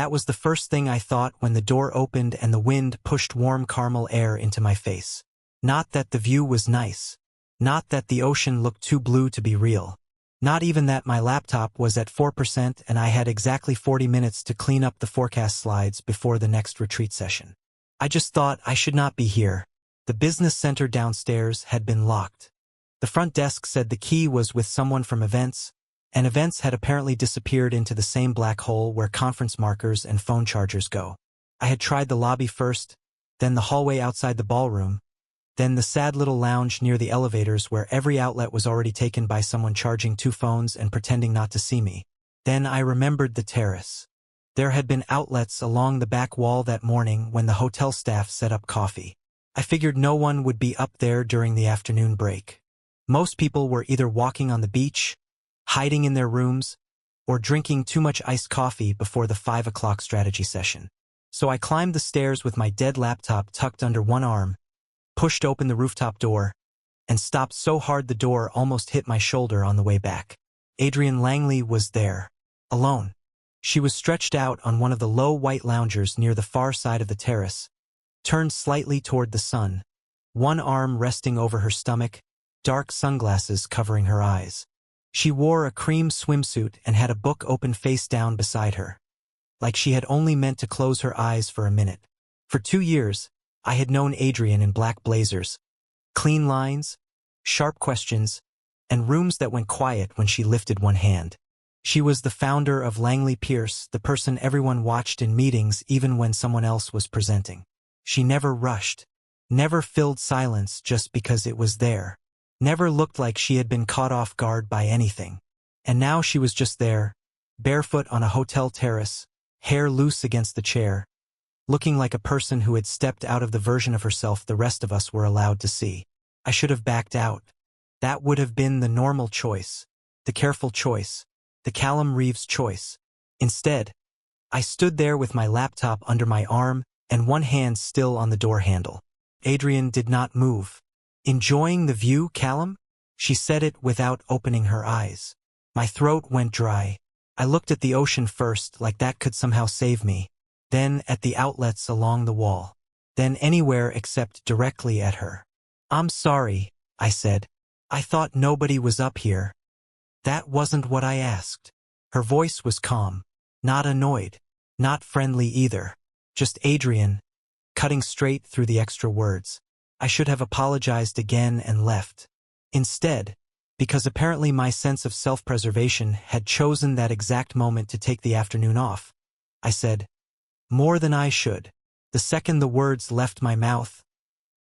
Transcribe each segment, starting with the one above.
That was the first thing I thought when the door opened and the wind pushed warm caramel air into my face. Not that the view was nice. Not that the ocean looked too blue to be real. Not even that my laptop was at 4% and I had exactly 40 minutes to clean up the forecast slides before the next retreat session. I just thought I should not be here. The business center downstairs had been locked. The front desk said the key was with someone from events, and events had apparently disappeared into the same black hole where conference markers and phone chargers go. I had tried the lobby first, then the hallway outside the ballroom, then the sad little lounge near the elevators where every outlet was already taken by someone charging 2 phones and pretending not to see me. Then I remembered the terrace. There had been outlets along the back wall that morning when the hotel staff set up coffee. I figured no one would be up there during the afternoon break. Most people were either walking on the beach, hiding in their rooms, or drinking too much iced coffee before the 5 o'clock strategy session. So I climbed the stairs with my dead laptop tucked under one arm, pushed open the rooftop door, and stopped so hard the door almost hit my shoulder on the way back. Adrienne Langley was there, alone. She was stretched out on one of the low white loungers near the far side of the terrace, turned slightly toward the sun, one arm resting over her stomach, dark sunglasses covering her eyes. She wore a cream swimsuit and had a book open face down beside her, like she had only meant to close her eyes for a minute. For 2 years, I had known Adrienne in black blazers, clean lines, sharp questions, and rooms that went quiet when she lifted one hand. She was the founder of Langley Pierce, the person everyone watched in meetings even when someone else was presenting. She never rushed, never filled silence just because it was there, never looked like she had been caught off guard by anything. And now she was just there, barefoot on a hotel terrace, hair loose against the chair, looking like a person who had stepped out of the version of herself the rest of us were allowed to see. I should have backed out. That would have been the normal choice, the careful choice, the Callum Reeves choice. Instead, I stood there with my laptop under my arm and one hand still on the door handle. Adrienne did not move. "Enjoying the view, Callum?" She said it without opening her eyes. My throat went dry. I looked at the ocean first, like that could somehow save me, then at the outlets along the wall, then anywhere except directly at her. "I'm sorry," I said. "I thought nobody was up here." "That wasn't what I asked." Her voice was calm, not annoyed, not friendly either, just Adrienne, cutting straight through the extra words. I should have apologized again and left. Instead, because apparently my sense of self-preservation had chosen that exact moment to take the afternoon off, I said, "More than I should." The second the words left my mouth,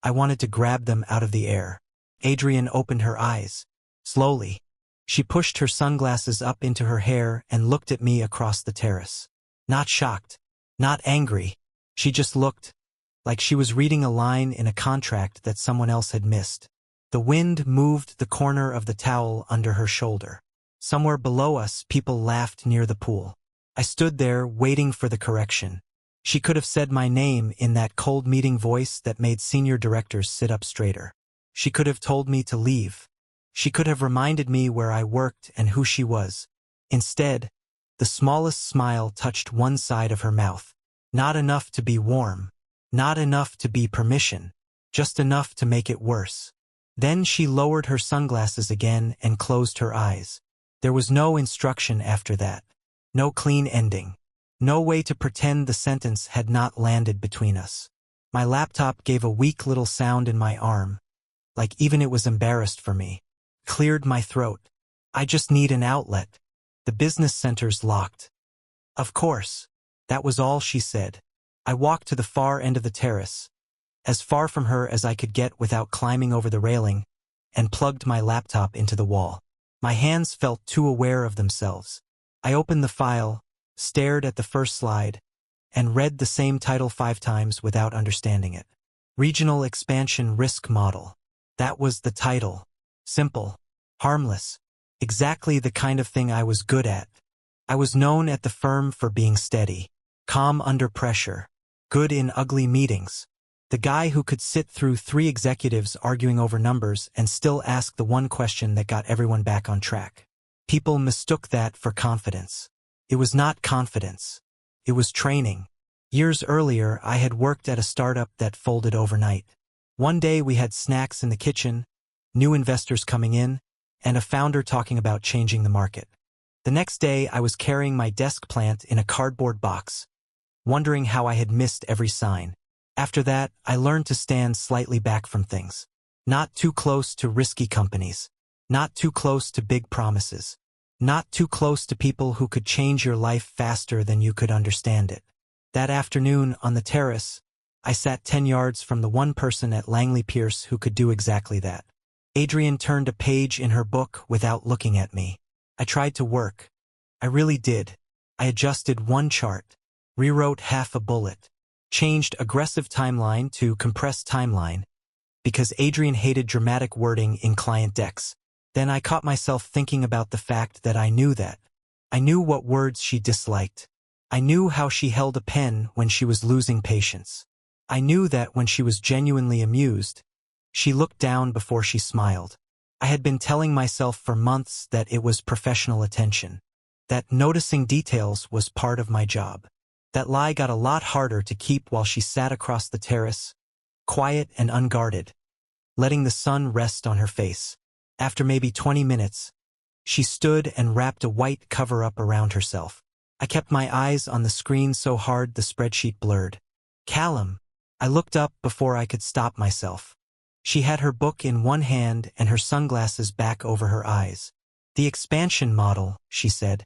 I wanted to grab them out of the air. Adrienne opened her eyes. Slowly, she pushed her sunglasses up into her hair and looked at me across the terrace. Not shocked, not angry. She just looked, like she was reading a line in a contract that someone else had missed. The wind moved the corner of the towel under her shoulder. Somewhere below us, people laughed near the pool. I stood there waiting for the correction. She could have said my name in that cold meeting voice that made senior directors sit up straighter. She could have told me to leave. She could have reminded me where I worked and who she was. Instead, the smallest smile touched one side of her mouth. Not enough to be warm. Not enough to be permission. Just enough to make it worse. Then she lowered her sunglasses again and closed her eyes. There was no instruction after that. No clean ending. No way to pretend the sentence had not landed between us. My laptop gave a weak little sound in my arm, like even it was embarrassed for me. Cleared my throat. "I just need an outlet. The business center's locked." "Of course." That was all she said. I walked to the far end of the terrace, as far from her as I could get without climbing over the railing, and plugged my laptop into the wall. My hands felt too aware of themselves. I opened the file, stared at the first slide, and read the same title 5 times without understanding it. Regional Expansion Risk Model. That was the title. Simple. Harmless. Exactly the kind of thing I was good at. I was known at the firm for being steady, calm under pressure, good in ugly meetings. The guy who could sit through 3 executives arguing over numbers and still ask the one question that got everyone back on track. People mistook that for confidence. It was not confidence. It was training. Years earlier, I had worked at a startup that folded overnight. One day we had snacks in the kitchen, new investors coming in, and a founder talking about changing the market. The next day, I was carrying my desk plant in a cardboard box, wondering how I had missed every sign. After that, I learned to stand slightly back from things. Not too close to risky companies. Not too close to big promises. Not too close to people who could change your life faster than you could understand it. That afternoon, on the terrace, I sat 10 yards from the one person at Langley Pierce who could do exactly that. Adrienne turned a page in her book without looking at me. I tried to work. I really did. I adjusted one chart, rewrote half a bullet, changed aggressive timeline to compressed timeline, because Adrienne hated dramatic wording in client decks. Then I caught myself thinking about the fact that I knew that. I knew what words she disliked. I knew how she held a pen when she was losing patience. I knew that when she was genuinely amused, she looked down before she smiled. I had been telling myself for months that it was professional attention, that noticing details was part of my job. That lie got a lot harder to keep while she sat across the terrace, quiet and unguarded, letting the sun rest on her face. After maybe 20 minutes, she stood and wrapped a white cover-up around herself. I kept my eyes on the screen so hard the spreadsheet blurred. Callum. I looked up before I could stop myself. She had her book in one hand and her sunglasses back over her eyes. The expansion model, she said.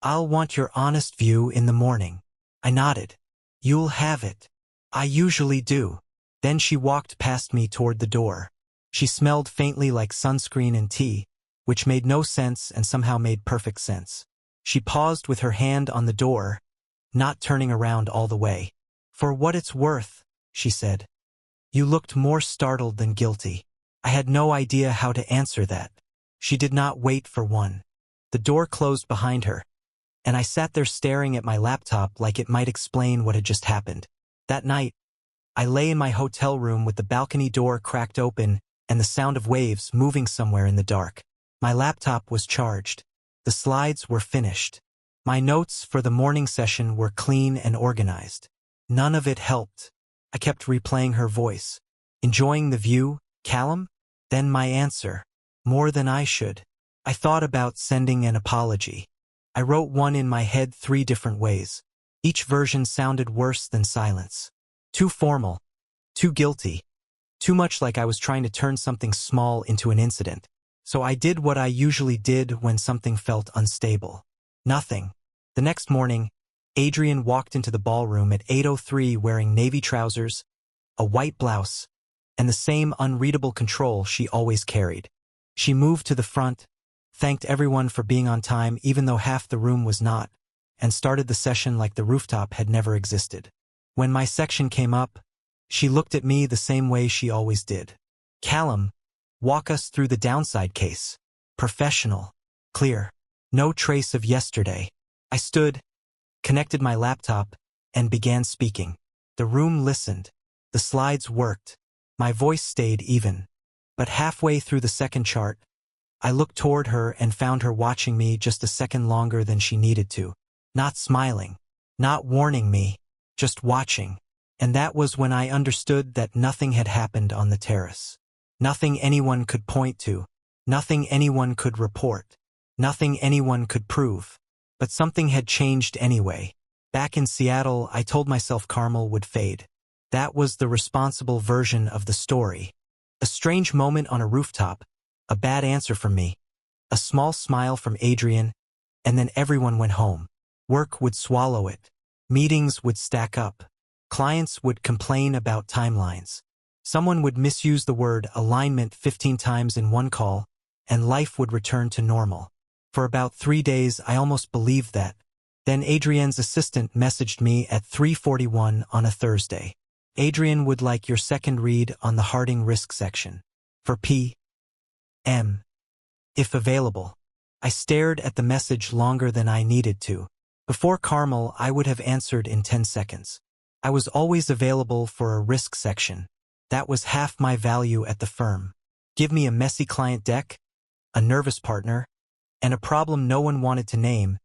I'll want your honest view in the morning. I nodded. You'll have it. I usually do. Then she walked past me toward the door. She smelled faintly like sunscreen and tea, which made no sense and somehow made perfect sense. She paused with her hand on the door, not turning around all the way. For what it's worth, she said. You looked more startled than guilty. I had no idea how to answer that. She did not wait for one. The door closed behind her, and I sat there staring at my laptop like it might explain what had just happened. That night, I lay in my hotel room with the balcony door cracked open and the sound of waves moving somewhere in the dark. My laptop was charged. The slides were finished. My notes for the morning session were clean and organized. None of it helped. I kept replaying her voice. Enjoying the view, Callum? Then my answer. More than I should. I thought about sending an apology. I wrote one in my head 3 different ways. Each version sounded worse than silence. Too formal. Too guilty. Too much like I was trying to turn something small into an incident. So I did what I usually did when something felt unstable. Nothing. The next morning, Adrienne walked into the ballroom at 8:03 wearing navy trousers, a white blouse, and the same unreadable control she always carried. She moved to the front, thanked everyone for being on time even though half the room was not, and started the session like the rooftop had never existed. When my section came up, she looked at me the same way she always did. Callum, walk us through the downside case. Professional. Clear. No trace of yesterday. I stood, connected my laptop, and began speaking. The room listened. The slides worked. My voice stayed even. But halfway through the second chart, I looked toward her and found her watching me just a second longer than she needed to. Not smiling. Not warning me. Just watching. And that was when I understood that nothing had happened on the terrace. Nothing anyone could point to. Nothing anyone could report. Nothing anyone could prove. But something had changed anyway. Back in Seattle, I told myself Carmel would fade. That was the responsible version of the story. A strange moment on a rooftop, a bad answer from me, a small smile from Adrienne, and then everyone went home. Work would swallow it. Meetings would stack up. Clients would complain about timelines. Someone would misuse the word alignment 15 times in one call, and life would return to normal. For about 3 days, I almost believed that. Then Adrienne's assistant messaged me at 3:41 on a Thursday. Adrienne would like your second read on the Harding risk section. For P.M. If available. I stared at the message longer than I needed to. Before Carmel, I would have answered in 10 seconds. I was always available for a risk section. That was half my value at the firm. Give me a messy client deck, a nervous partner, and a problem no one wanted to name,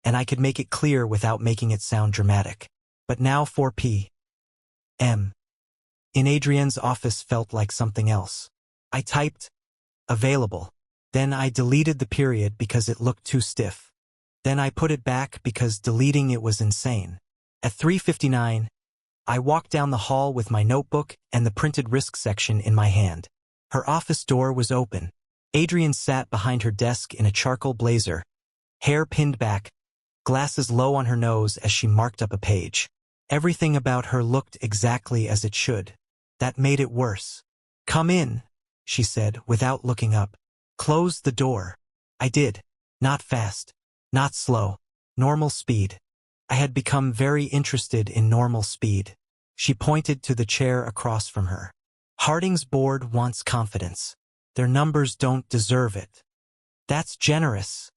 and I could make it clear without making it sound dramatic. But now 4 p.m. in Adrienne's office felt like something else. I typed, available. Then I deleted the period because it looked too stiff. Then I put it back because deleting it was insane. At 3:59, I walked down the hall with my notebook and the printed risk section in my hand. Her office door was open. Adrienne sat behind her desk in a charcoal blazer, hair pinned back, glasses low on her nose as she marked up a page. Everything about her looked exactly as it should. That made it worse. "Come in," she said without looking up. "Close the door." I did. Not fast. Not slow. Normal speed. I had become very interested in normal speed. She pointed to the chair across from her. "Harding's board wants confidence. Their numbers don't deserve it." "That's generous,"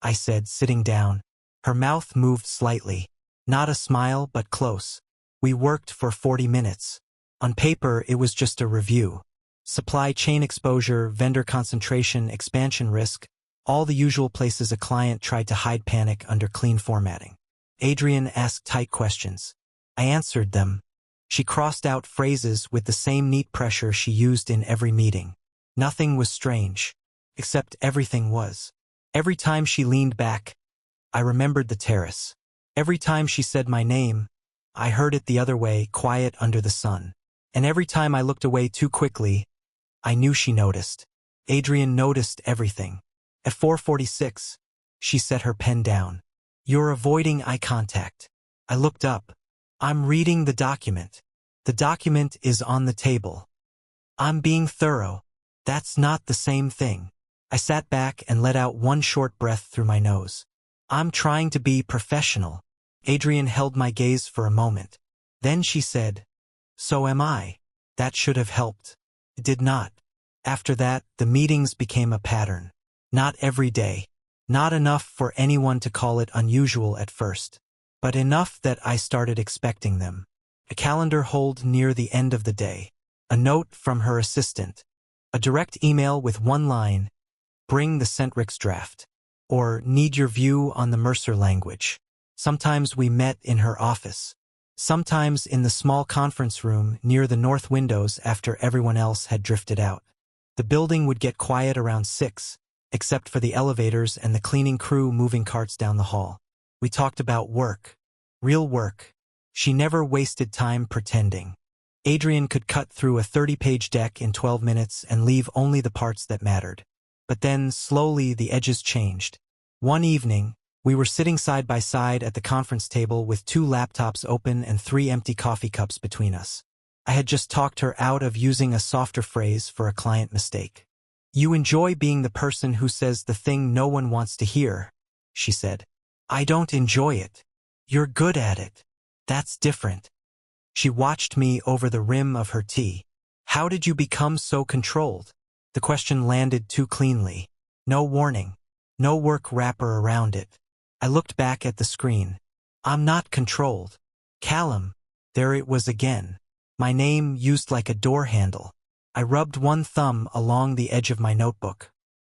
I said, sitting down. Her mouth moved slightly. Not a smile, but close. "We worked for 40 minutes. On paper, it was just a review. Supply chain exposure, vendor concentration, expansion risk, all the usual places a client tried to hide panic under clean formatting." Adrienne asked tight questions. I answered them. She crossed out phrases with the same neat pressure she used in every meeting. Nothing was strange, except everything was. Every time she leaned back, I remembered the terrace. Every time she said my name, I heard it the other way, quiet under the sun. And every time I looked away too quickly, I knew she noticed. Adrienne noticed everything. At 4:46, she set her pen down. "You're avoiding eye contact." I looked up. "I'm reading the document. The document is on the table." "I'm being thorough." "That's not the same thing." I sat back and let out one short breath through my nose. "I'm trying to be professional." Adrienne held my gaze for a moment. Then she said, "So am I." That should have helped. It did not. After that, the meetings became a pattern. Not every day. Not enough for anyone to call it unusual at first. But enough that I started expecting them. A calendar hold near the end of the day. A note from her assistant. A direct email with one line, "Bring the Centrix draft." Or, "Need your view on the Mercer language." Sometimes we met in her office. Sometimes in the small conference room near the north windows after everyone else had drifted out. The building would get quiet around 6, except for the elevators and the cleaning crew moving carts down the hall. We talked about work. Real work. She never wasted time pretending. Adrienne could cut through a 30-page deck in 12 minutes and leave only the parts that mattered. But then, slowly, the edges changed. One evening, we were sitting side by side at the conference table with 2 laptops open and 3 empty coffee cups between us. I had just talked her out of using a softer phrase for a client mistake. "You enjoy being the person who says the thing no one wants to hear," she said. "I don't enjoy it. You're good at it. That's different." She watched me over the rim of her tea. "How did you become so controlled?" The question landed too cleanly. No warning. No work wrapper around it. I looked back at the screen. "I'm not controlled. Callum." There it was again. My name used like a door handle. I rubbed one thumb along the edge of my notebook.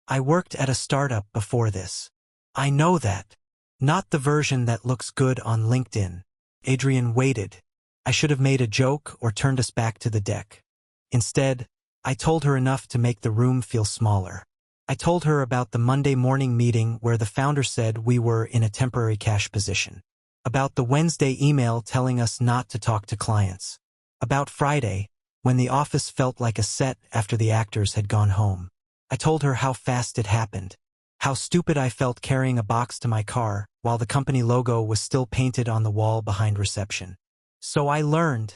"I worked at a startup before this. I know that. Not the version that looks good on LinkedIn." Adrienne waited. I should have made a joke or turned us back to the deck. Instead, I told her enough to make the room feel smaller. I told her about the Monday morning meeting where the founder said we were in a temporary cash position. About the Wednesday email telling us not to talk to clients. About Friday, when the office felt like a set after the actors had gone home. I told her how fast it happened. How stupid I felt carrying a box to my car while the company logo was still painted on the wall behind reception. "So I learned,"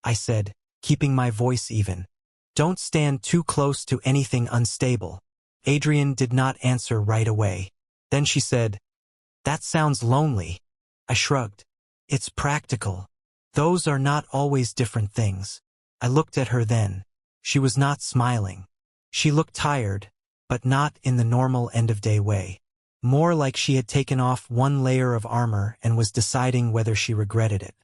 I said, keeping my voice even. "Don't stand too close to anything unstable." Adrienne did not answer right away. Then she said, "That sounds lonely." I shrugged. "It's practical. Those are not always different things." I looked at her then. She was not smiling. She looked tired, but not in the normal end-of-day way. More like she had taken off one layer of armor and was deciding whether she regretted it.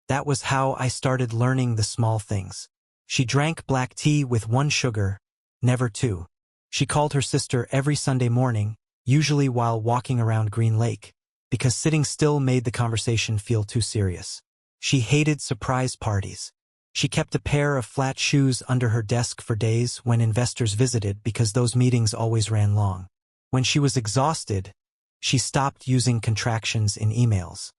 That was how I started learning the small things. She drank black tea with 1 sugar, never 2. She called her sister every Sunday morning, usually while walking around Green Lake. because sitting still made the conversation feel too serious. She hated surprise parties. She kept a pair of flat shoes under her desk for days when investors visited because those meetings always ran long. When she was exhausted, she stopped using contractions in emails.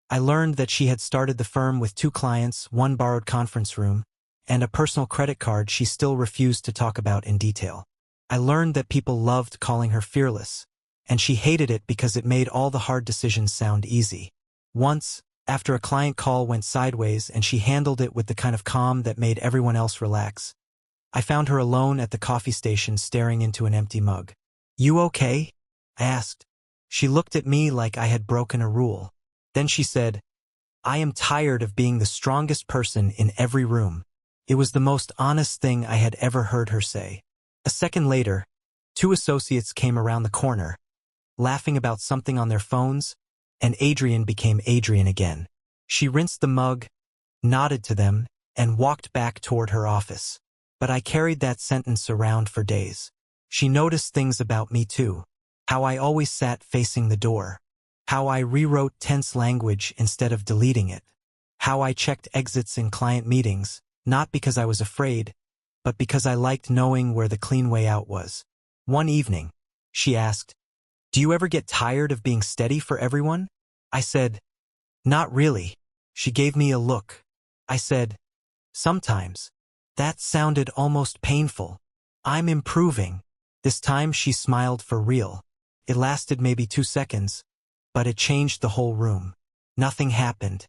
I learned that she had started the firm with 2 clients, 1 borrowed conference room, and a personal credit card she still refused to talk about in detail. I learned that people loved calling her fearless, and she hated it because it made all the hard decisions sound easy. Once, after a client call went sideways and she handled it with the kind of calm that made everyone else relax, I found her alone at the coffee station staring into an empty mug. "You okay?" I asked. She looked at me like I had broken a rule. Then she said, "I am tired of being the strongest person in every room." It was the most honest thing I had ever heard her say. A second later, 2 associates came around the corner, laughing about something on their phones, and Adrian became Adrian again. She rinsed the mug, nodded to them, and walked back toward her office. But I carried that sentence around for days. She noticed things about me too. How I always sat facing the door. How I rewrote tense language instead of deleting it. How I checked exits in client meetings, not because I was afraid, but because I liked knowing where the clean way out was. One evening, she asked, "Do you ever get tired of being steady for everyone?" I said, "Not really." She gave me a look. I said, "Sometimes." That sounded almost painful. "I'm improving." This time she smiled for real. It lasted maybe 2 seconds, but it changed the whole room. Nothing happened.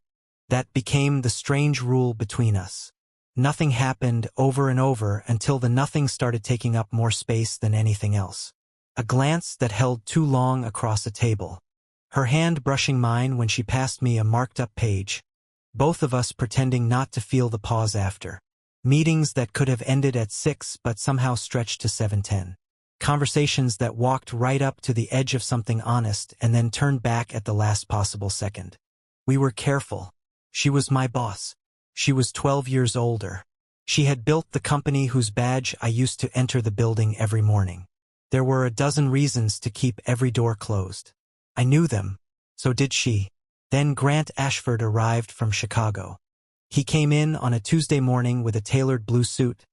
That became the strange rule between us. Nothing happened over and over until the nothing started taking up more space than anything else. A glance that held too long across a table. Her hand brushing mine when she passed me a marked-up page. Both of us pretending not to feel the pause after. Meetings that could have ended at 6 but somehow stretched to 7:10. Conversations that walked right up to the edge of something honest and then turned back at the last possible second. We were careful. She was my boss. She was 12 years older. She had built the company whose badge I used to enter the building every morning. There were a dozen reasons to keep every door closed. I knew them. So did she. Then Grant Ashford arrived from Chicago. He came in on a Tuesday morning with a tailored blue suit,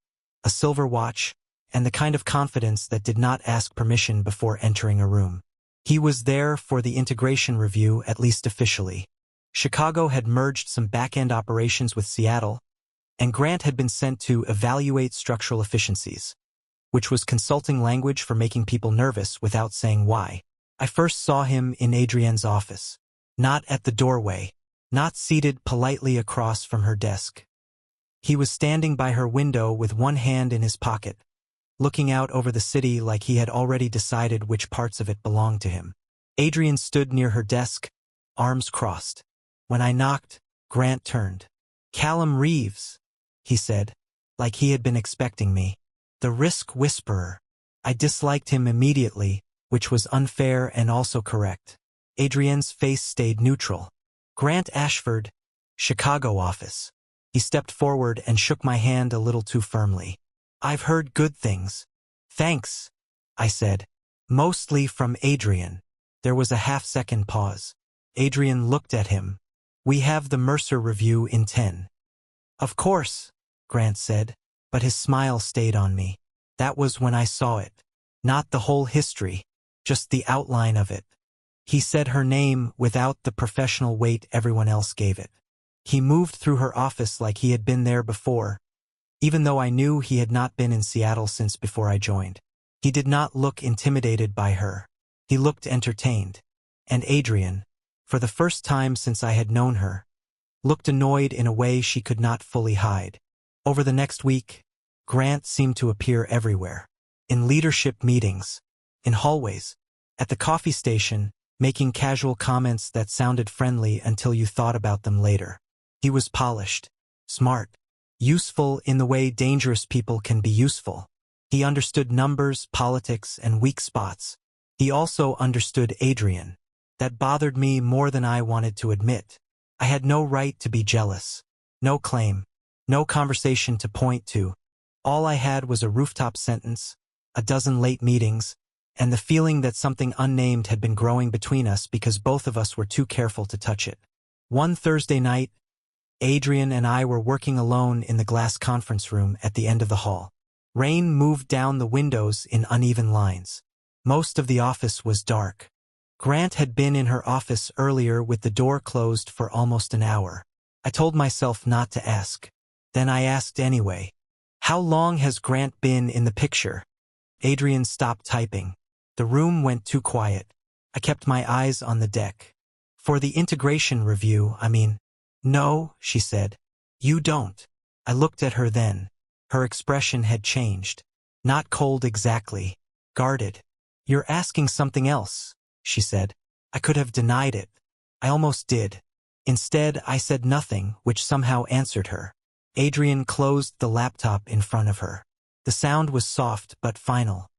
a silver watch, and the kind of confidence that did not ask permission before entering a room. He was there for the integration review, at least officially. Chicago had merged some back-end operations with Seattle, and Grant had been sent to evaluate structural efficiencies, which was consulting language for making people nervous without saying why. I first saw him in Adrienne's office. Not at the doorway. Not seated politely across from her desk. He was standing by her window with one hand in his pocket, looking out over the city like he had already decided which parts of it belonged to him. Adrienne stood near her desk, arms crossed. When I knocked, Grant turned. "Callum Reeves," he said, like he had been expecting me. The risk whisperer. I disliked him immediately, which was unfair and also correct. Adrienne's face stayed neutral. "Grant Ashford, Chicago office." He stepped forward and shook my hand a little too firmly. "I've heard good things." "Thanks," I said. "Mostly from Adrienne." There was a half-second pause. Adrienne looked at him. "We have the Mercer review in 10. "Of course," Grant said, but his smile stayed on me. That was when I saw it. Not the whole history, just the outline of it. He said her name without the professional weight everyone else gave it. He moved through her office like he had been there before, even though I knew he had not been in Seattle since before I joined. He did not look intimidated by her. He looked entertained. And Adrienne, for the first time since I had known her, looked annoyed in a way she could not fully hide. Over the next week, Grant seemed to appear everywhere. In leadership meetings, in hallways, at the coffee station, making casual comments that sounded friendly until you thought about them later. He was polished, smart, useful in the way dangerous people can be useful. He understood numbers, politics, and weak spots. He also understood Adrienne. That bothered me more than I wanted to admit. I had no right to be jealous. No claim. No conversation to point to. All I had was a rooftop sentence, a dozen late meetings, and the feeling that something unnamed had been growing between us because both of us were too careful to touch it. One Thursday night, Adrian and I were working alone in the glass conference room at the end of the hall. Rain moved down the windows in uneven lines. Most of the office was dark. Grant had been in her office earlier with the door closed for almost an hour. I told myself not to ask. Then I asked anyway. "How long has Grant been in the picture?" Adrian stopped typing. The room went too quiet. I kept my eyes on the deck. "For the integration review, I mean." "No," she said. "You don't." I looked at her then. Her expression had changed. Not cold exactly. Guarded. "You're asking something else," she said. I could have denied it. I almost did. Instead, I said nothing, which somehow answered her. Adrian closed the laptop in front of her. The sound was soft but final.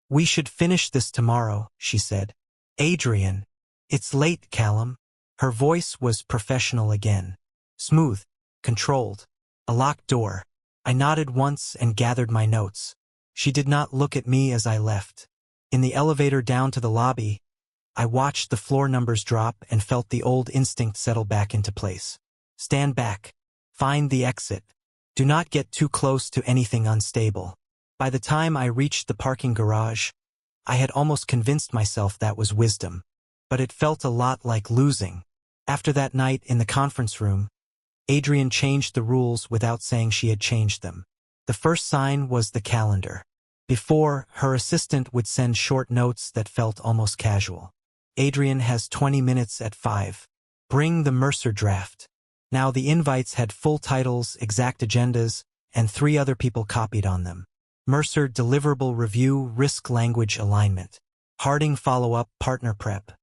"We should finish this tomorrow," she said. "Adrian." "It's late, Callum." Her voice was professional again. Smooth. Controlled. A locked door. I nodded once and gathered my notes. She did not look at me as I left. In the elevator down to the lobby, I watched the floor numbers drop and felt the old instinct settle back into place. Stand back. Find the exit. Do not get too close to anything unstable. By the time I reached the parking garage, I had almost convinced myself that was wisdom. But it felt a lot like losing. After that night in the conference room, Adrian changed the rules without saying she had changed them. The first sign was the calendar. Before, her assistant would send short notes that felt almost casual. "Adrian has 20 minutes at 5. Bring the Mercer draft." Now the invites had full titles, exact agendas, and 3 other people copied on them. Mercer Deliverable Review, Risk Language Alignment. Harding Follow-Up, Partner Prep.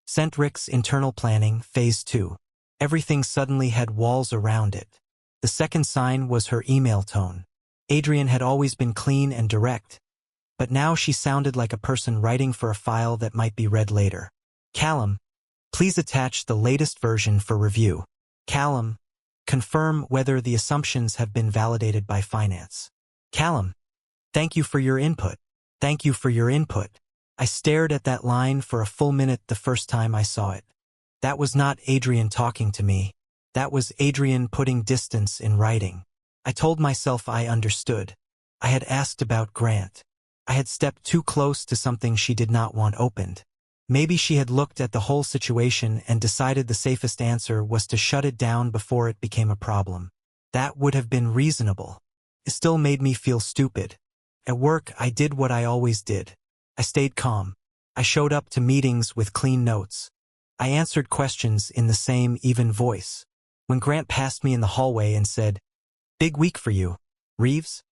Centrix Internal Planning, Phase 2. Everything suddenly had walls around it. The second sign was her email tone. Adrian had always been clean and direct, but now she sounded like a person writing for a file that might be read later. "Callum, please attach the latest version for review." "Callum, confirm whether the assumptions have been validated by finance." "Callum, thank you for your input." "Thank you for your input." I stared at that line for a full minute the first time I saw it. That was not Adrian talking to me. That was Adrian putting distance in writing. I told myself I understood. I had asked about Grant. I had stepped too close to something she did not want opened. Maybe she had looked at the whole situation and decided the safest answer was to shut it down before it became a problem. That would have been reasonable. It still made me feel stupid. At work, I did what I always did. I stayed calm. I showed up to meetings with clean notes. I answered questions in the same even voice. When Grant passed me in the hallway and said, "Big week for you, Reeves?"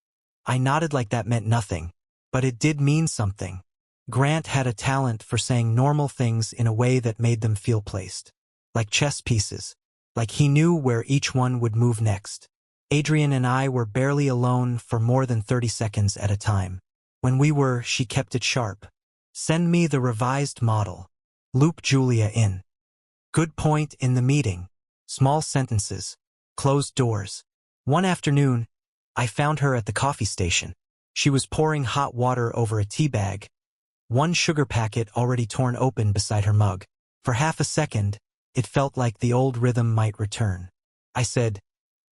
I nodded like that meant nothing, but it did mean something. Grant had a talent for saying normal things in a way that made them feel placed. Like chess pieces. Like he knew where each one would move next. Adrian and I were barely alone for more than 30 seconds at a time. When we were, she kept it sharp. "Send me the revised model. Loop Julia in." Good point in the meeting. Small sentences. Closed doors. One afternoon, I found her at the coffee station. She was pouring hot water over a tea bag, one sugar packet already torn open beside her mug. For half a second, it felt like the old rhythm might return. I said,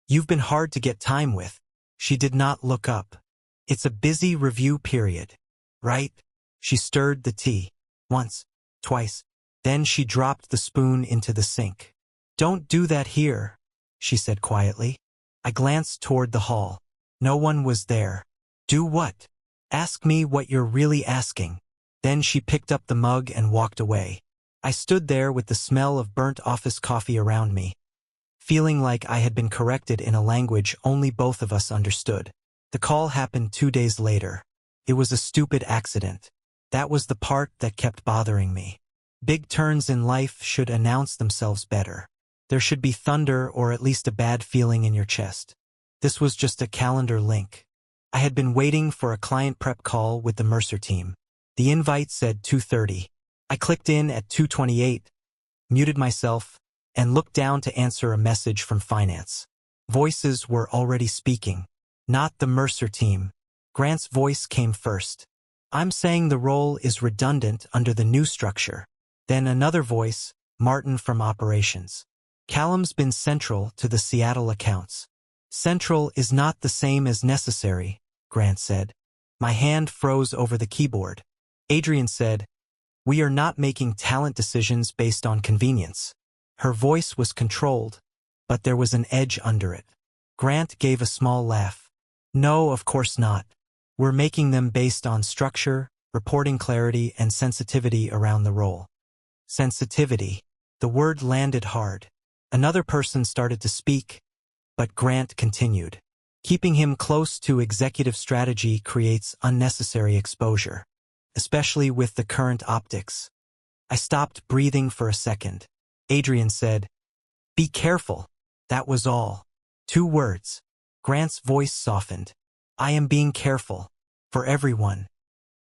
"You've been hard to get time with." She did not look up. "It's a busy review period, right?" She stirred the tea. Once, twice. Then she dropped the spoon into the sink. "Don't do that here," she said quietly. I glanced toward the hall. No one was there. "Do what?" "Ask me what you're really asking." Then she picked up the mug and walked away. I stood there with the smell of burnt office coffee around me, feeling like I had been corrected in a language only both of us understood. The call happened 2 days later. It was a stupid accident. That was the part that kept bothering me. Big turns in life should announce themselves better. There should be thunder or at least a bad feeling in your chest. This was just a calendar link. I had been waiting for a client prep call with the Mercer team. The invite said 2:30. I clicked in at 2:28, muted myself, and looked down to answer a message from finance. Voices were already speaking. Not the Mercer team. Grant's voice came first. I'm saying the role is redundant under the new structure. Then another voice, Martin from operations. Callum's been central to the Seattle accounts. Central is not the same as necessary, Grant said. My hand froze over the keyboard. Adrian said, we are not making talent decisions based on convenience. Her voice was controlled, but there was an edge under it. Grant gave a small laugh. No, of course not. We're making them based on structure, reporting clarity, and sensitivity around the role. Sensitivity. The word landed hard. Another person started to speak, but Grant continued. Keeping him close to executive strategy creates unnecessary exposure, especially with the current optics. I stopped breathing for a second. Adrian said, be careful. That was all. 2 words. Grant's voice softened. I am being careful. For everyone.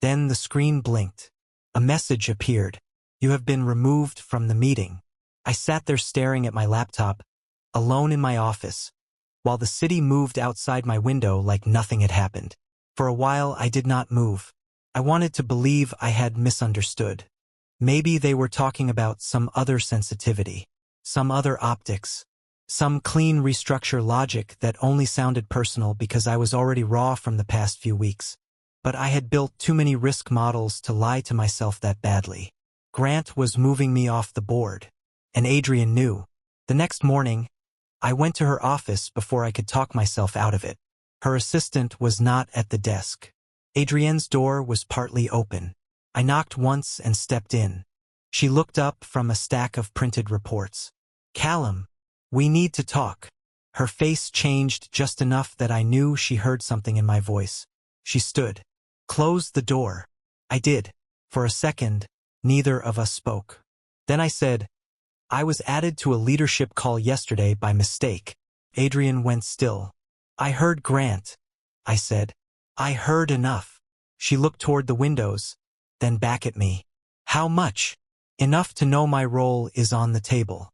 Then the screen blinked. A message appeared. You have been removed from the meeting. I sat there staring at my laptop, alone in my office, while the city moved outside my window like nothing had happened. For a while I did not move. I wanted to believe I had misunderstood. Maybe they were talking about some other sensitivity, some other optics, some clean restructure logic that only sounded personal because I was already raw from the past few weeks. But I had built too many risk models to lie to myself that badly. Grant was moving me off the board, and Adrian knew. The next morning, I went to her office before I could talk myself out of it. Her assistant was not at the desk. Adrienne's door was partly open. I knocked once and stepped in. She looked up from a stack of printed reports. Callum, we need to talk. Her face changed just enough that I knew she heard something in my voice. She stood. Close the door. I did. For a second, neither of us spoke. Then I said, I was added to a leadership call yesterday by mistake. Adrian went still. I heard Grant. I said. I heard enough. She looked toward the windows, then back at me. How much? Enough to know my role is on the table.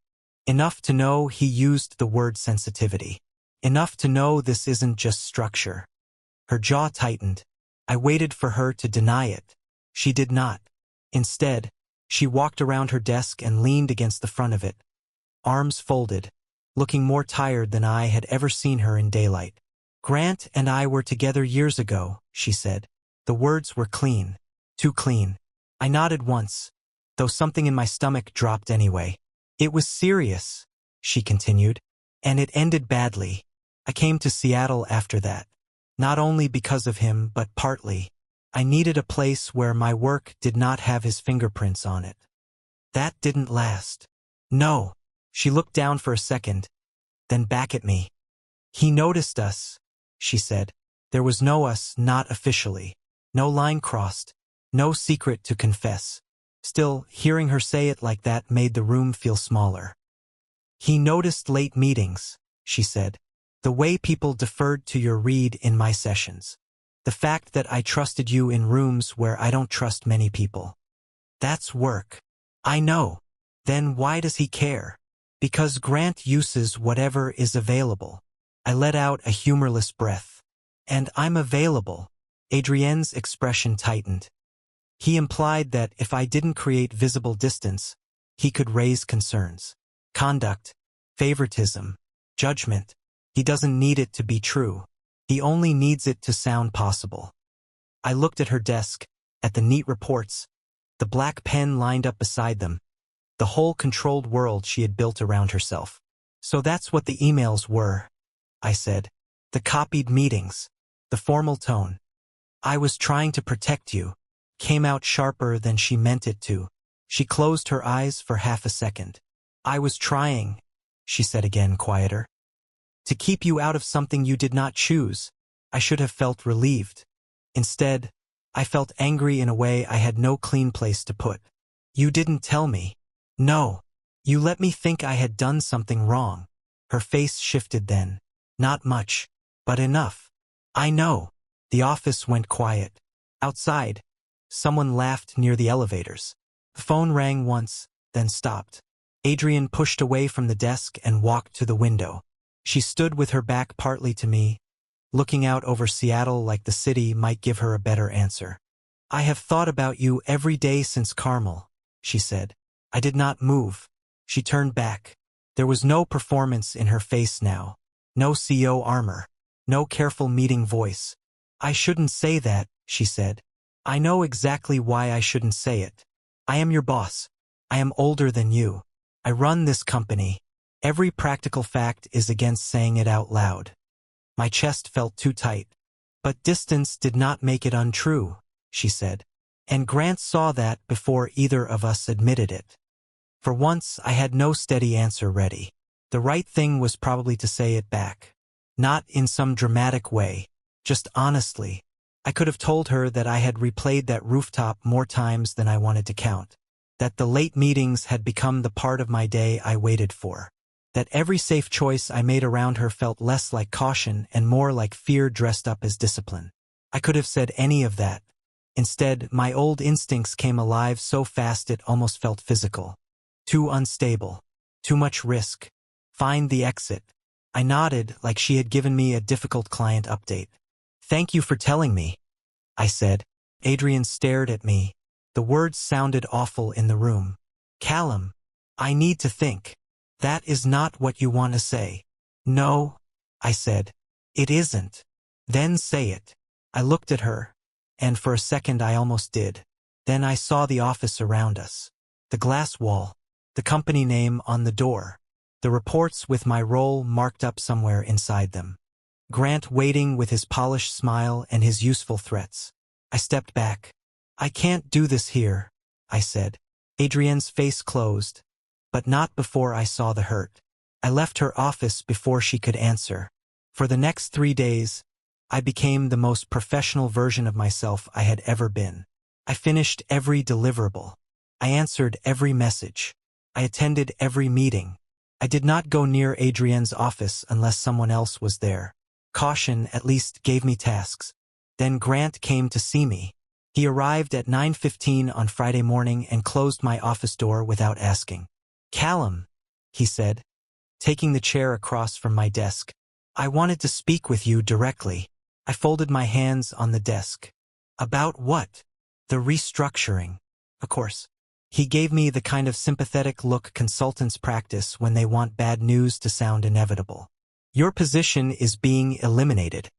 Enough to know he used the word sensitivity. Enough to know this isn't just structure. Her jaw tightened. I waited for her to deny it. She did not. Instead, she walked around her desk and leaned against the front of it, arms folded, looking more tired than I had ever seen her in daylight. Grant and I were together years ago, she said. The words were clean. Too clean. I nodded once, though something in my stomach dropped anyway. It was serious, she continued, and it ended badly. I came to Seattle after that. Not only because of him, but partly. I needed a place where my work did not have his fingerprints on it. That didn't last. No. She looked down for a second, then back at me. He noticed us, she said. There was no us, not officially. No line crossed. No secret to confess. Still, hearing her say it like that made the room feel smaller. He noticed late meetings, she said. The way people deferred to your read in my sessions. The fact that I trusted you in rooms where I don't trust many people. That's work. I know. Then why does he care? Because Grant uses whatever is available. I let out a humorless breath. And I'm available. Adrienne's expression tightened. He implied that if I didn't create visible distance, he could raise concerns. Conduct, favoritism, judgment. He doesn't need it to be true. He only needs it to sound possible. I looked at her desk, at the neat reports, the black pen lined up beside them, the whole controlled world she had built around herself. So that's what the emails were, I said. The copied meetings, the formal tone. I was trying to protect you, came out sharper than she meant it to. She closed her eyes for half a second. I was trying, she said again, quieter. To keep you out of something you did not choose. I should have felt relieved. Instead, I felt angry in a way I had no clean place to put. You didn't tell me. No. You let me think I had done something wrong. Her face shifted then. Not much, but enough. I know. The office went quiet. Outside, someone laughed near the elevators. The phone rang once, then stopped. Adrian pushed away from the desk and walked to the window. She stood with her back partly to me, looking out over Seattle like the city might give her a better answer. I have thought about you every day since Carmel, she said. I did not move. She turned back. There was no performance in her face now. No CEO armor. No careful meeting voice. I shouldn't say that, she said. I know exactly why I shouldn't say it. I am your boss. I am older than you. I run this company. Every practical fact is against saying it out loud. My chest felt too tight. But distance did not make it untrue, she said. And Grant saw that before either of us admitted it. For once, I had no steady answer ready. The right thing was probably to say it back. Not in some dramatic way, just honestly. I could have told her that I had replayed that rooftop more times than I wanted to count. That the late meetings had become the part of my day I waited for. That every safe choice I made around her felt less like caution and more like fear dressed up as discipline. I could have said any of that. Instead, my old instincts came alive so fast it almost felt physical. Too unstable. Too much risk. Find the exit. I nodded like she had given me a difficult client update. Thank you for telling me, I said. Adrian stared at me. The words sounded awful in the room. Callum, I need to think. That is not what you want to say. No, I said. It isn't. Then say it. I looked at her, and for a second I almost did. Then I saw the office around us. The glass wall. The company name on the door. The reports with my role marked up somewhere inside them. Grant waiting with his polished smile and his useful threats. I stepped back. I can't do this here, I said. Adrienne's face closed, but not before I saw the hurt. I left her office before she could answer. For the next 3 days, I became the most professional version of myself I had ever been. I finished every deliverable. I answered every message. I attended every meeting. I did not go near Adrienne's office unless someone else was there. Caution at least gave me tasks. Then Grant came to see me. He arrived at 9:15 on Friday morning and closed my office door without asking. Callum, he said, taking the chair across from my desk. I wanted to speak with you directly. I folded my hands on the desk. About what? The restructuring. Of course. He gave me the kind of sympathetic look consultants practice when they want bad news to sound inevitable. Your position is being eliminated.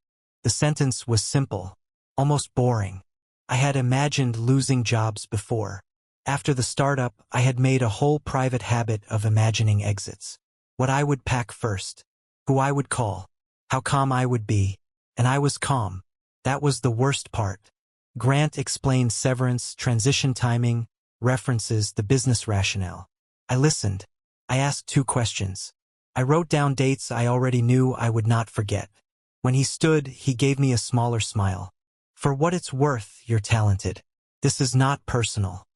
The sentence was simple, almost boring. I had imagined losing jobs before. After the startup, I had made a whole private habit of imagining exits. What I would pack first, who I would call, how calm I would be, and I was calm. That was the worst part. Grant explained severance, transition timing, references, the business rationale. I listened. I asked 2 questions. I wrote down dates I already knew I would not forget. When he stood, he gave me a smaller smile. For what it's worth, you're talented. This is not personal.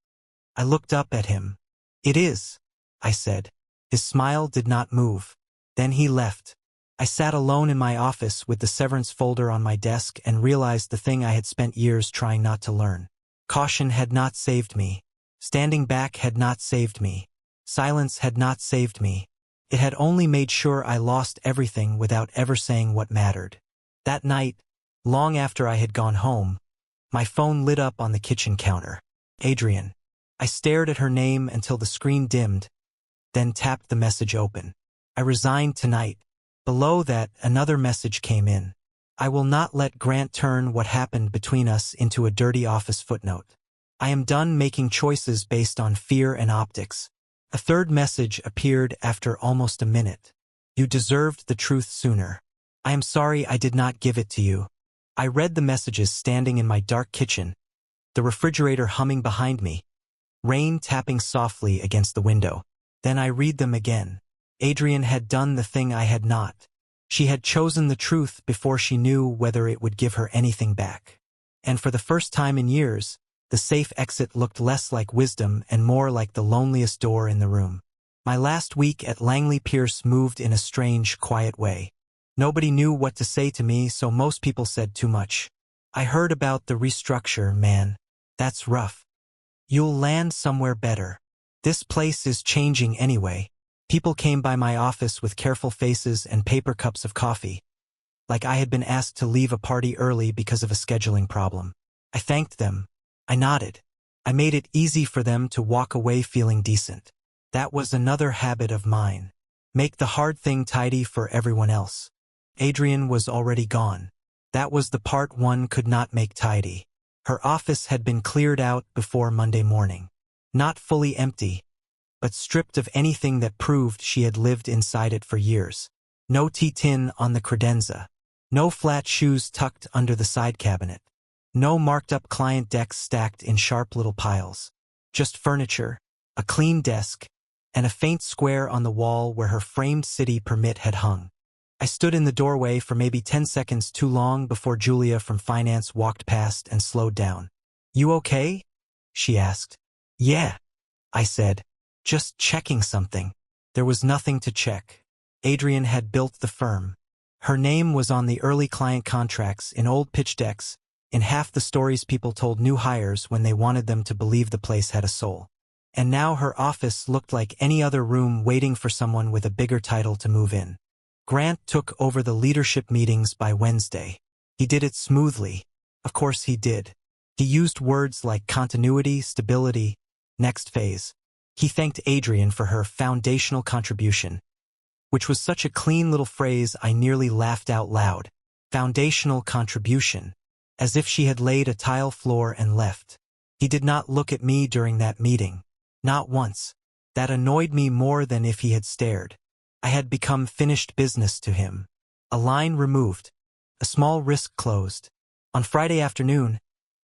I looked up at him. It is, I said. His smile did not move. Then he left. I sat alone in my office with the severance folder on my desk and realized the thing I had spent years trying not to learn. Caution had not saved me. Standing back had not saved me. Silence had not saved me. It had only made sure I lost everything without ever saying what mattered. That night, long after I had gone home, my phone lit up on the kitchen counter. Adrienne. I stared at her name until the screen dimmed, then tapped the message open. I resigned tonight. Below that, another message came in. I will not let Grant turn what happened between us into a dirty office footnote. I am done making choices based on fear and optics. A third message appeared after almost a minute. You deserved the truth sooner. I am sorry I did not give it to you. I read the messages standing in my dark kitchen, the refrigerator humming behind me, rain tapping softly against the window. Then I read them again. Adrienne had done the thing I had not. She had chosen the truth before she knew whether it would give her anything back. And for the first time in years, the safe exit looked less like wisdom and more like the loneliest door in the room. My last week at Langley Pierce moved in a strange, quiet way. Nobody knew what to say to me, so most people said too much. I heard about the restructure, man. That's rough. You'll land somewhere better. This place is changing anyway. People came by my office with careful faces and paper cups of coffee, like I had been asked to leave a party early because of a scheduling problem. I thanked them. I nodded. I made it easy for them to walk away feeling decent. That was another habit of mine. Make the hard thing tidy for everyone else. Adrienne was already gone. That was the part one could not make tidy. Her office had been cleared out before Monday morning. Not fully empty, but stripped of anything that proved she had lived inside it for years. No tea tin on the credenza. No flat shoes tucked under the side cabinet. No marked-up client decks stacked in sharp little piles. Just furniture, a clean desk, and a faint square on the wall where her framed city permit had hung. I stood in the doorway for maybe 10 seconds too long before Julia from finance walked past and slowed down. "You okay?" she asked. "Yeah," I said. "Just checking something." There was nothing to check. Adrienne had built the firm. Her name was on the early client contracts, in old pitch decks, in half the stories people told new hires when they wanted them to believe the place had a soul. And now her office looked like any other room waiting for someone with a bigger title to move in. Grant took over the leadership meetings by Wednesday. He did it smoothly. Of course he did. He used words like continuity, stability, next phase. He thanked Adrienne for her foundational contribution, which was such a clean little phrase I nearly laughed out loud. Foundational contribution. As if she had laid a tile floor and left. He did not look at me during that meeting. Not once. That annoyed me more than if he had stared. I had become finished business to him. A line removed. A small risk closed. On Friday afternoon,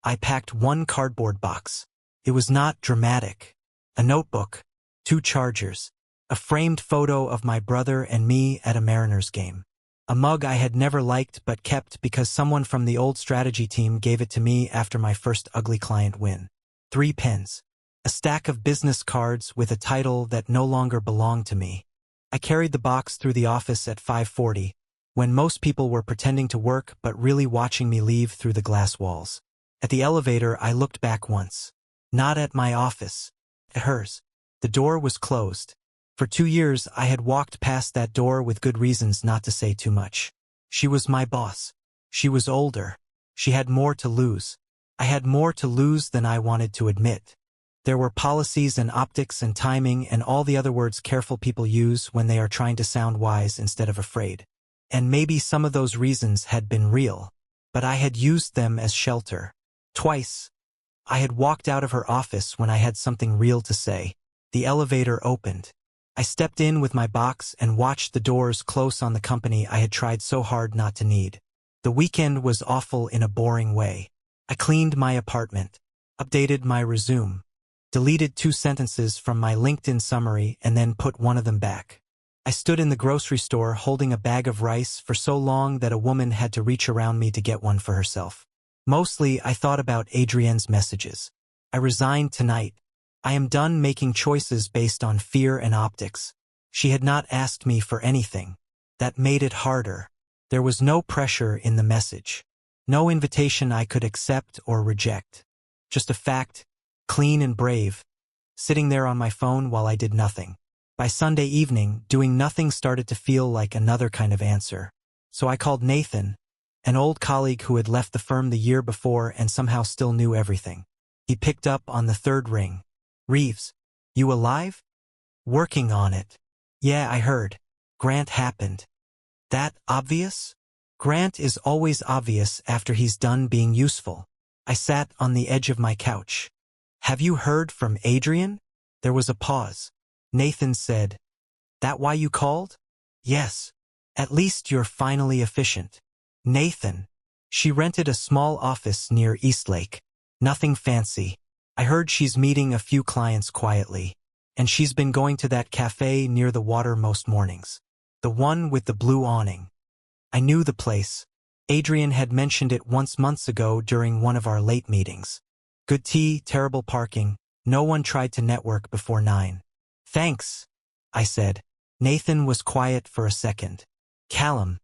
I packed one cardboard box. It was not dramatic. A notebook, 2 chargers, a framed photo of my brother and me at a Mariners game. A mug I had never liked but kept because someone from the old strategy team gave it to me after my first ugly client win. 3 pens. A stack of business cards with a title that no longer belonged to me. I carried the box through the office at 5:40, when most people were pretending to work but really watching me leave through the glass walls. At the elevator, I looked back once. Not at my office. At hers. The door was closed. For 2 years, I had walked past that door with good reasons not to say too much. She was my boss. She was older. She had more to lose. I had more to lose than I wanted to admit. There were policies and optics and timing and all the other words careful people use when they are trying to sound wise instead of afraid. And maybe some of those reasons had been real, but I had used them as shelter. Twice. I had walked out of her office when I had something real to say. The elevator opened. I stepped in with my box and watched the doors close on the company I had tried so hard not to need. The weekend was awful in a boring way. I cleaned my apartment, updated my resume, deleted 2 sentences from my LinkedIn summary and then put one of them back. I stood in the grocery store holding a bag of rice for so long that a woman had to reach around me to get one for herself. Mostly, I thought about Adrienne's messages. I resigned tonight. I am done making choices based on fear and optics. She had not asked me for anything. That made it harder. There was no pressure in the message. No invitation I could accept or reject. Just a fact, clean and brave, sitting there on my phone while I did nothing. By Sunday evening, doing nothing started to feel like another kind of answer. So I called Nathan, an old colleague who had left the firm the year before and somehow still knew everything. He picked up on the 3rd ring. "Reeves, you alive?" "Working on it." "Yeah, I heard. Grant happened." "That obvious?" "Grant is always obvious after he's done being useful." I sat on the edge of my couch. "Have you heard from Adrienne?" There was a pause. Nathan said, "That why you called?" "Yes. At least you're finally efficient." "Nathan." She rented a small office near Eastlake. Nothing fancy. I heard she's meeting a few clients quietly. And she's been going to that cafe near the water most mornings. The one with the blue awning. I knew the place. Adrienne had mentioned it once months ago during one of our late meetings. Good tea, terrible parking. No one tried to network before 9. "Thanks," I said. Nathan was quiet for a second. "Callum,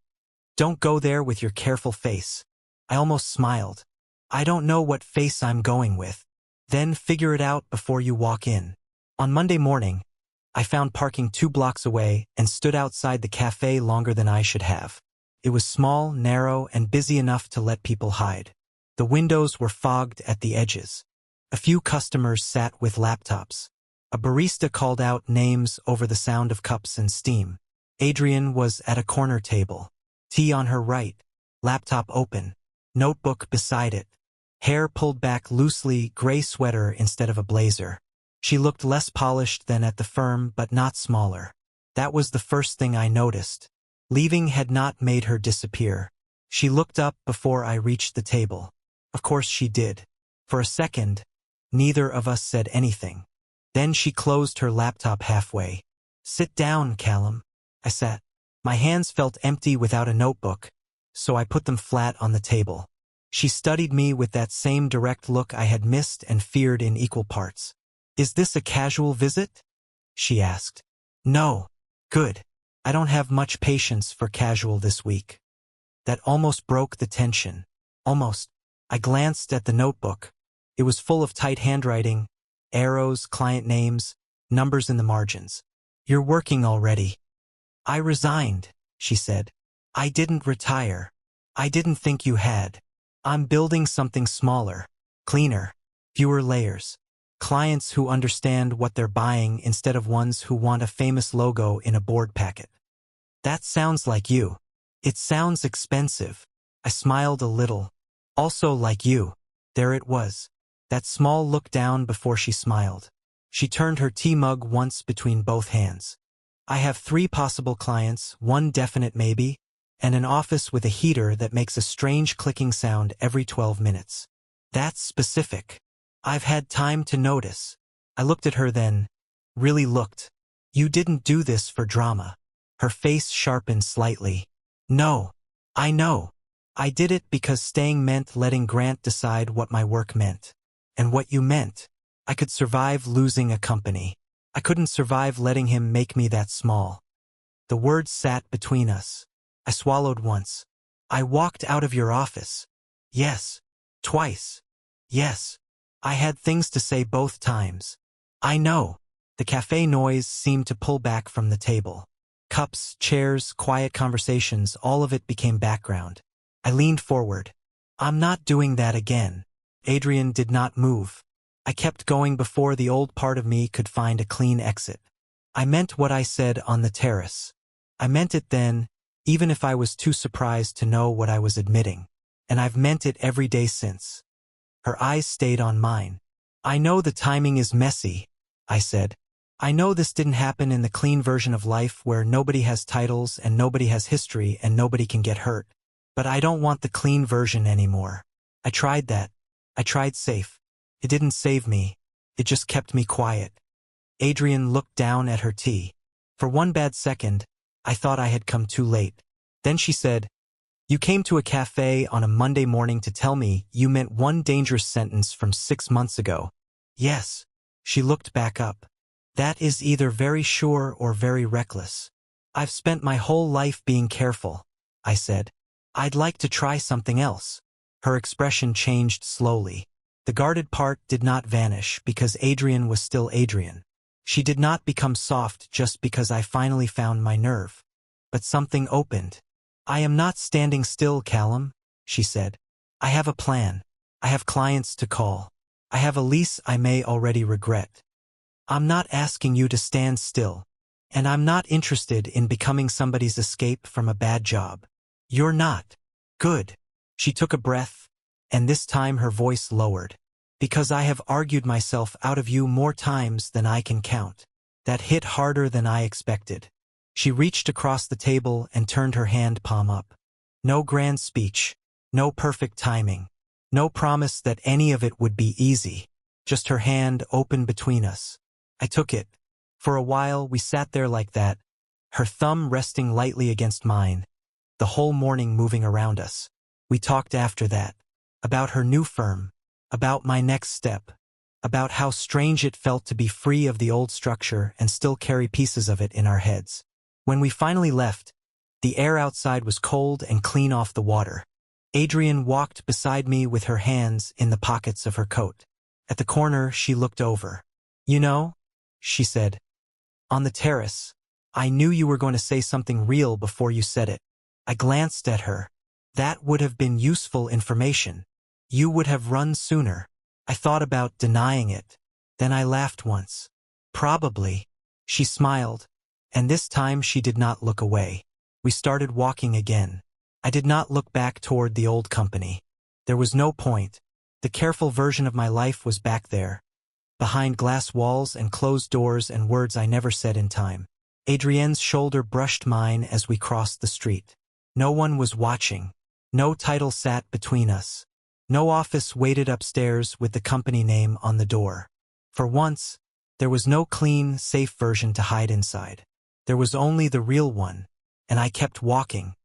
don't go there with your careful face." I almost smiled. "I don't know what face I'm going with." "Then figure it out before you walk in." On Monday morning, I found parking 2 blocks away and stood outside the cafe longer than I should have. It was small, narrow, and busy enough to let people hide. The windows were fogged at the edges. A few customers sat with laptops. A barista called out names over the sound of cups and steam. Adrian was at a corner table. Tea on her right. Laptop open. Notebook beside it. Hair pulled back loosely, gray sweater instead of a blazer. She looked less polished than at the firm, but not smaller. That was the first thing I noticed. Leaving had not made her disappear. She looked up before I reached the table. Of course she did. For a second, neither of us said anything. Then she closed her laptop halfway. "Sit down, Callum." I sat. My hands felt empty without a notebook, so I put them flat on the table. She studied me with that same direct look I had missed and feared in equal parts. "Is this a casual visit?" she asked. "No." "Good. I don't have much patience for casual this week." That almost broke the tension. Almost. I glanced at the notebook. It was full of tight handwriting, arrows, client names, numbers in the margins. "You're working already." "I resigned," she said. "I didn't retire. I didn't think you had. I'm building something smaller, cleaner, fewer layers. Clients who understand what they're buying instead of ones who want a famous logo in a board packet." "That sounds like you." "It sounds expensive." I smiled a little. "Also like you." There it was. That small look down before she smiled. She turned her tea mug once between both hands. "I have 3 possible clients, 1 definite maybe, and an office with a heater that makes a strange clicking sound every 12 minutes. That's specific." "I've had time to notice." I looked at her then. Really looked. "You didn't do this for drama." Her face sharpened slightly. "No. I know. I did it because staying meant letting Grant decide what my work meant. And what you meant. I could survive losing a company. I couldn't survive letting him make me that small." The words sat between us. I swallowed once. "I walked out of your office." "Yes. Twice." "Yes. I had things to say both times." "I know." The cafe noise seemed to pull back from the table. Cups, chairs, quiet conversations, all of it became background. I leaned forward. "I'm not doing that again." Adrian did not move. I kept going before the old part of me could find a clean exit. "I meant what I said on the terrace. I meant it then, even if I was too surprised to know what I was admitting. And I've meant it every day since." Her eyes stayed on mine. "I know the timing is messy," I said. "I know this didn't happen in the clean version of life where nobody has titles and nobody has history and nobody can get hurt. But I don't want the clean version anymore. I tried that. I tried safe. It didn't save me. It just kept me quiet." Adrian looked down at her tea. For one bad second, I thought I had come too late. Then she said, "You came to a cafe on a Monday morning to tell me you meant one dangerous sentence from 6 months ago." "Yes." She looked back up. "That is either very sure or very reckless." "I've spent my whole life being careful," I said. "I'd like to try something else." Her expression changed slowly. The guarded part did not vanish because Adrian was still Adrian. She did not become soft just because I finally found my nerve. But something opened. "I am not standing still, Callum," she said. "I have a plan. I have clients to call. I have a lease I may already regret. I'm not asking you to stand still. And I'm not interested in becoming somebody's escape from a bad job. You're not. Good." She took a breath, and this time her voice lowered. "Because I have argued myself out of you more times than I can count." That hit harder than I expected. She reached across the table and turned her hand palm up. No grand speech. No perfect timing. No promise that any of it would be easy. Just her hand open between us. I took it. For a while we sat there like that, her thumb resting lightly against mine, the whole morning moving around us. We talked after that. About her new firm. About my next step. About how strange it felt to be free of the old structure and still carry pieces of it in our heads. When we finally left, the air outside was cold and clean off the water. Adrian walked beside me with her hands in the pockets of her coat. At the corner, she looked over. "You know," she said, "on the terrace, I knew you were going to say something real before you said it." I glanced at her. "That would have been useful information. You would have run sooner." I thought about denying it. Then I laughed once. Probably. She smiled, and this time she did not look away. We started walking again. I did not look back toward the old company. There was no point. The careful version of my life was back there, behind glass walls and closed doors and words I never said in time. Adrienne's shoulder brushed mine as we crossed the street. No one was watching. No title sat between us. No office waited upstairs with the company name on the door. For once, there was no clean, safe version to hide inside. There was only the real one, and I kept walking,